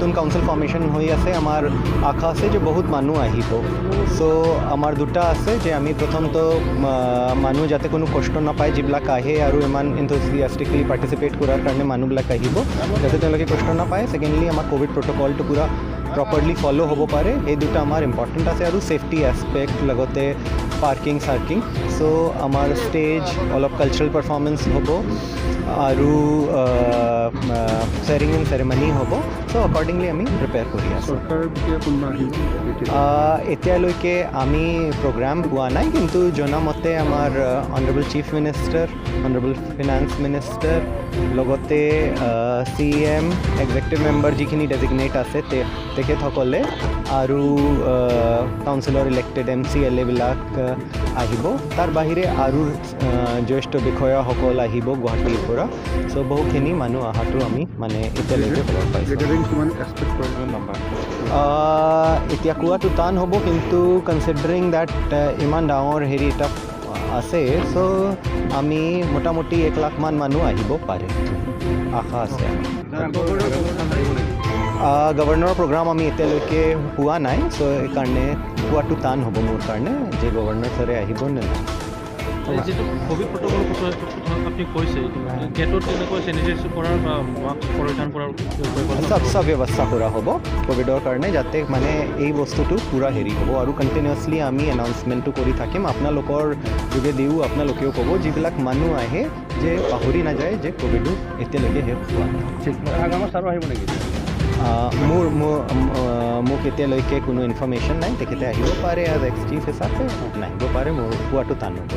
নতুন council formation হৈ আছে আমাৰ আশা আছে যে বহুত মানুহ আহিব চ' আমাৰ দুটা আছে যে আমি প্ৰথমটো মানুহ যাতে কোনো কষ্ট নাপায় যিবিলাক আহে আৰু ইমান এনথুজিয়াষ্টিকলি পাৰ্টিচিপেট কৰাৰ কাৰণে মানুহবিলাক আহিব যাতে তেওঁলোকে কষ্ট নাপায় ছেকেণ্ডলি আমাৰ ক'ভিড প্ৰট'কলটো পূৰা প্ৰপাৰলি ফ'ল' হ'ব পাৰে এই দুটা আমাৰ ইম্পৰ্টেণ্ট আছে আৰু ছেফটি এছপেক্ট লগতে পাৰ্কিং চাৰ্কিং চ' আমাৰ ষ্টেজ অলপ কালচাৰেল পাৰফৰ্মেঞ্চ হ'ব আৰু চেৰিং এণ্ড চেৰেমনি হ'ব চ' একৰ্ডিংলি আমি প্ৰিপেয়াৰ কৰি আছোঁ এতিয়ালৈকে আমি প্ৰগ্ৰাম পোৱা নাই কিন্তু জনামতে আমাৰ honourable chief minister honourable finance minister লগতে CM এক্সিকিউটিভ মেম্বাৰ যিখিনি ডেজিগনেট আছে তেখেতসকলে আৰু কাউন্সিলৰ ইলেক্টেড MCLA বিলাক আহিব তাৰ বাহিৰে আৰু জ্যেষ্ঠ বিষয়াসকল আহিব গুৱাহাটীৰ পৰা চ' বহুখিনি মানুহ অহাটো আমি মানে এতিয়ালৈকে খবৰ পাইছোঁ এতিয়া কোৱাটো টান হ'ব কিন্তু কনচিডাৰিং ডেট ইমান ডাঙৰ হেৰি এটা আছে চ' আমি মোটামুটি 1 লাখমান মানুহ আহিব পাৰে আশা আছে গভৰ্ণৰৰ প্ৰগ্ৰাম আমি এতিয়ালৈকে পোৱা নাই চ' সেইকাৰণে কোৱাটো টান হ'ব মোৰ কাৰণে যে গভৰ্ণৰ ছাৰে আহিব নে নাই যিটো ক'ভিড প্ৰট'কলৰ কথা আপুনি কৈছে গেটত তেনেকৈ চেনিটাইজেশ্যন কৰাৰ বা মাস্ক পৰিধান কৰাৰ চব ব্যৱস্থা কৰা হ'ব ক'ভিডৰ কাৰণে যাতে মানে এই বস্তুটো পূৰা হেৰি হ'ব আৰু কণ্টিনিউৱাছলি আমি এনাউন্সমেণ্টটো কৰি থাকিম আপোনালোকৰ যোগেদিও আপোনালোকেও ক'ব যিবিলাক মানুহ আহে যে পাহৰি নাযায় যে ক'ভিডো এতিয়ালৈকে শেষ হোৱা নাই মোক এতিয়ালৈকে কোনো ইনফৰ্মেশ্যন নাই তেখেতে আহিব পাৰে এজ এক্স চিফ হিচাপে নাহিব পাৰে মোৰ কোৱাটো টান হ'ব